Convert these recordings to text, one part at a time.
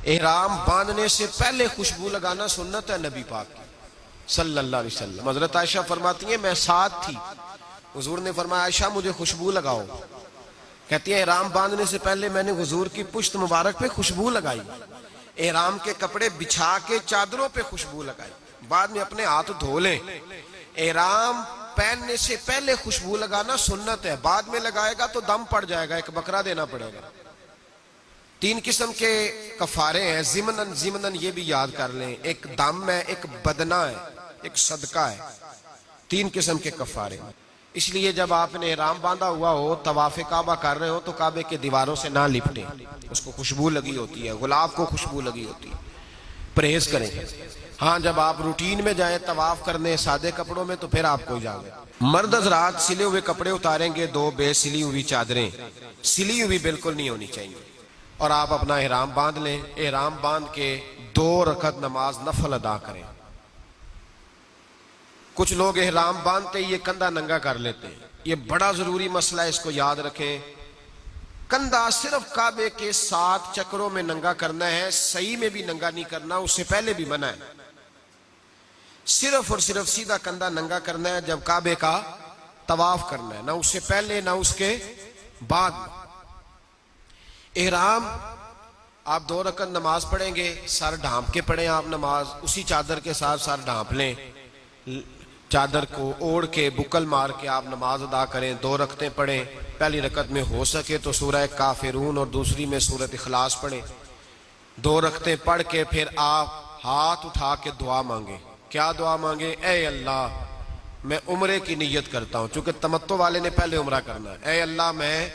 احرام باندھنے سے پہلے خوشبو لگانا سنت ہے نبی پاک کی صلی اللہ علیہ وسلم۔ حضرت عائشہ فرماتی ہیں میں ساتھ تھی، حضور نے فرمایا عائشہ مجھے خوشبو لگاؤ، کہتی ہیں احرام باندھنے سے پہلے میں نے حضور کی پشت مبارک پہ خوشبو لگائی، احرام کے کپڑے بچھا کے چادروں پہ خوشبو لگائی، بعد میں اپنے ہاتھ دھو لیں۔ احرام پہننے سے پہلے خوشبو لگانا سنت ہے، بعد میں لگائے گا تو دم پڑ جائے گا، ایک بکرا دینا پڑے گا۔ 3 قسم کے کفارے ہیں، ضمناً یہ بھی یاد کر لیں، ایک دم ہے، ایک بدنہ ہے، ایک صدقہ ہے، 3 قسم کے کفارے۔ اس لیے جب آپ نے احرام باندھا ہوا ہو، طواف کعبہ کر رہے ہو تو کعبے کے دیواروں سے نہ لپٹیں، اس کو خوشبو لگی ہوتی ہے، غلاف کو خوشبو لگی ہوتی ہے، پرہیز کریں۔ ہاں جب آپ روٹین میں جائیں طواف کرنے سادے کپڑوں میں تو پھر آپ کو اجازت۔ مرد حضرات سلے ہوئے کپڑے اتاریں گے، 2 بے سلی ہوئی چادریں، سلی ہوئی بالکل نہیں ہونی چاہیے، اور آپ اپنا احرام باندھ لیں۔ احرام باندھ کے 2 رکعت نماز نفل ادا کریں۔ کچھ لوگ احرام باندھتے ہی یہ کندھا ننگا کر لیتے ہیں، یہ بڑا ضروری مسئلہ ہے، اس کو یاد رکھیں۔ کندھا صرف کعبے کے 7 چکروں میں ننگا کرنا ہے، صحیح میں بھی ننگا نہیں کرنا، اس سے پہلے بھی منع ہے۔ صرف اور صرف سیدھا کندھا ننگا کرنا ہے جب کعبے کا طواف کرنا ہے، نہ اس سے پہلے نہ اس کے بعد۔ احرام آپ 2 رکعت نماز پڑھیں گے، سر ڈھانپ کے پڑھیں آپ نماز، اسی چادر کے ساتھ سر ڈھانپ لیں، چادر کو اوڑھ کے بکل مار کے آپ نماز ادا کریں، 2 رکعتیں پڑھیں۔ پہلی رکعت میں ہو سکے تو سورہ کافرون اور دوسری میں سورۃ اخلاص پڑھیں۔ 2 رکعتیں پڑھ کے پھر آپ ہاتھ اٹھا کے دعا مانگیں۔ کیا دعا مانگیں؟ اے اللہ میں عمرے کی نیت کرتا ہوں، چونکہ تمتع والے نے پہلے عمرہ کرنا ہے۔ اے اللہ میں،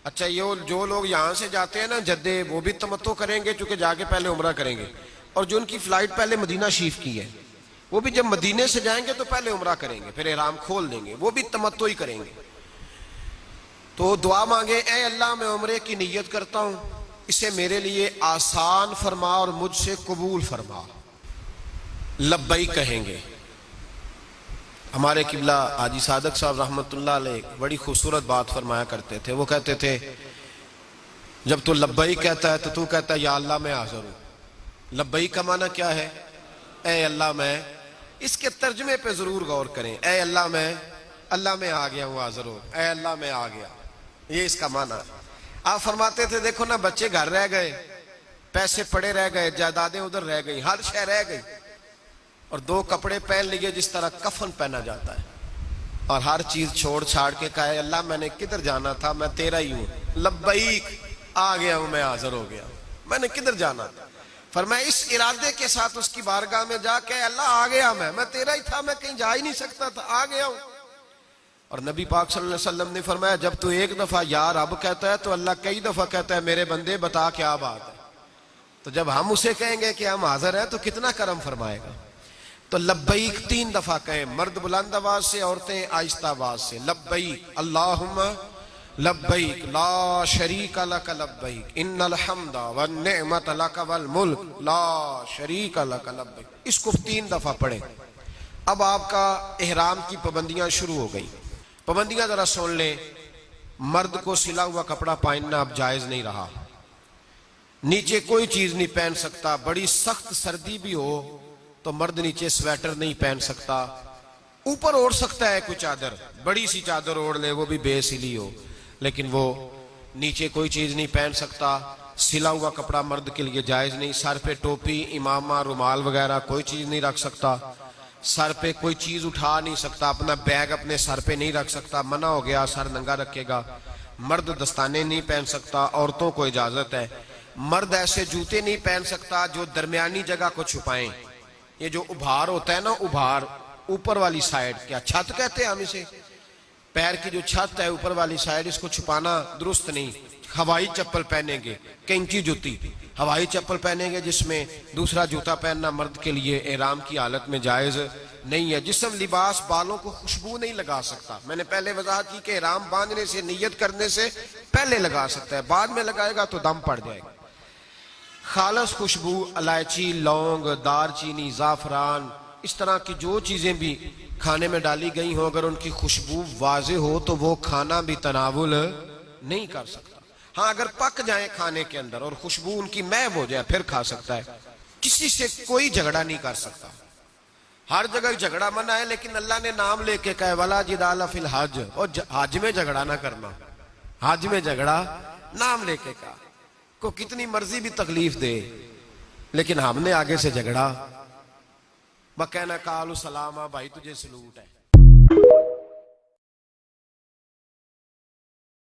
اچھا یہ جو لوگ یہاں سے جاتے ہیں نا جدے، وہ بھی تمتع کریں گے چونکہ جا کے پہلے عمرہ کریں گے، اور جو ان کی فلائٹ پہلے مدینہ شریف کی ہے وہ بھی جب مدینے سے جائیں گے تو پہلے عمرہ کریں گے، پھر احرام کھول دیں گے، وہ بھی تمتع ہی کریں گے۔ تو دعا مانگے، اے اللہ میں عمرے کی نیت کرتا ہوں، اسے میرے لیے آسان فرما اور مجھ سے قبول فرما۔ لبیک کہیں گے۔ ہمارے قبلہ حاجی صادق صاحب رحمۃ اللہ علیہ بڑی خوبصورت بات فرمایا کرتے تھے، وہ کہتے تھے جب تو لبیک کہتا ہے تو کہتا ہے یا اللہ میں حاضر ہوں۔ لبیک کا معنی کیا ہے؟ اے اللہ میں، اس کے ترجمے پہ ضرور غور کریں، اے اللہ میں آ گیا ہوں، حاضر ہوں، اے اللہ میں آ گیا، یہ اس کا معنی۔ آپ فرماتے تھے دیکھو نا بچے گھر رہ گئے، پیسے پڑے رہ گئے، جائیدادیں ادھر رہ گئی، ہر شے رہ گئی، اور 2 کپڑے پہن لیے جس طرح کفن پہنا جاتا ہے، اور ہر چیز چھوڑ چھاڑ کے کہا ہے اللہ میں نے کدھر جانا تھا، میں تیرا ہی ہوں، لبیک آ گیا ہوں، میں حاضر ہو گیا، میں نے کدھر جانا تھا۔ فرمایا اس ارادے کے ساتھ اس کی بارگاہ میں جا کے اللہ آ گیا، میں تیرا ہی تھا، میں کہیں جا ہی نہیں سکتا تھا، آ گیا ہوں۔ اور نبی پاک صلی اللہ علیہ وسلم نے فرمایا جب تو 1 دفعہ یا رب کہتا ہے تو اللہ کئی دفعہ کہتا ہے میرے بندے بتا کیا بات ہے۔ تو جب ہم اسے کہیں گے کہ ہم حاضر ہیں تو کتنا کرم فرمائے گا۔ تو لبیک 3 دفعہ کہیں، مرد بلند آواز سے، عورتیں آہستہ آواز سے۔ لبیک اللہم لبیک لا شریک لک لبیک ان الحمد والنعمت لک والملک لا شریک لک لبیک۔ اس کو 3 دفعہ پڑھیں۔ اب آپ کا احرام کی پابندیاں شروع ہو گئی۔ پابندیاں ذرا سن لیں۔ مرد کو سلا ہوا کپڑا پہننا اب جائز نہیں رہا، نیچے کوئی چیز نہیں پہن سکتا، بڑی سخت سردی بھی ہو تو مرد نیچے سویٹر نہیں پہن سکتا، اوپر اوڑھ سکتا ہے کوئی چادر، بڑی سی چادر اوڑھ لے وہ بھی بے سلی ہو، لیکن وہ نیچے کوئی چیز نہیں پہن سکتا۔ سلا ہوا کپڑا مرد کے لیے جائز نہیں۔ سر پہ ٹوپی، امامہ، رومال وغیرہ کوئی چیز نہیں رکھ سکتا، سر پہ کوئی چیز اٹھا نہیں سکتا، اپنا بیگ اپنے سر پہ نہیں رکھ سکتا، منع ہو گیا، سر ننگا رکھے گا۔ مرد دستانے نہیں پہن سکتا، عورتوں کو اجازت ہے۔ مرد ایسے جوتے نہیں پہن سکتا جو درمیانی جگہ کو چھپائیں، یہ جو ابھار ہوتا ہے نا، ابھار اوپر والی سائیڈ، کیا چھت کہتے ہیں ہم اسے، پیر کی جو چھت ہے اوپر والی سائیڈ، اس کو چھپانا درست نہیں۔ ہوائی چپل پہنیں گے، کینچی جوتی، ہوائی چپل پہنیں گے جس میں دوسرا جوتا پہننا مرد کے لیے احرام کی حالت میں جائز نہیں ہے۔ جسم لباس بالوں کو خوشبو نہیں لگا سکتا، میں نے پہلے وضاحت کی کہ احرام باندھنے سے، نیت کرنے سے پہلے لگا سکتا ہے، بعد میں لگائے گا تو دم پڑ جائے گا۔ خالص خوشبو الائچی، لونگ، دار چینی، زعفران، اس طرح کی جو چیزیں بھی کھانے میں ڈالی گئی ہوں، اگر ان کی خوشبو واضح ہو تو وہ کھانا بھی تناول نہیں کر سکتا۔ ہاں اگر پک جائیں کھانے کے اندر اور خوشبو ان کی محو ہو جائے پھر کھا سکتا ہے. کسی سے کوئی جھگڑا نہیں کر سکتا. ہر جگہ جھگڑا منع ہے لیکن اللہ نے نام لے کے کہا ولا جدال فی الحج, اور حج میں جھگڑا نہ کرنا. حج میں جھگڑا نام لے کے کہا. کو کتنی مرضی بھی تکلیف دے لیکن ہم نے آگے سے جھگڑا. میں کہنا کالو سلام بھائی تجھے سلوٹ ہے.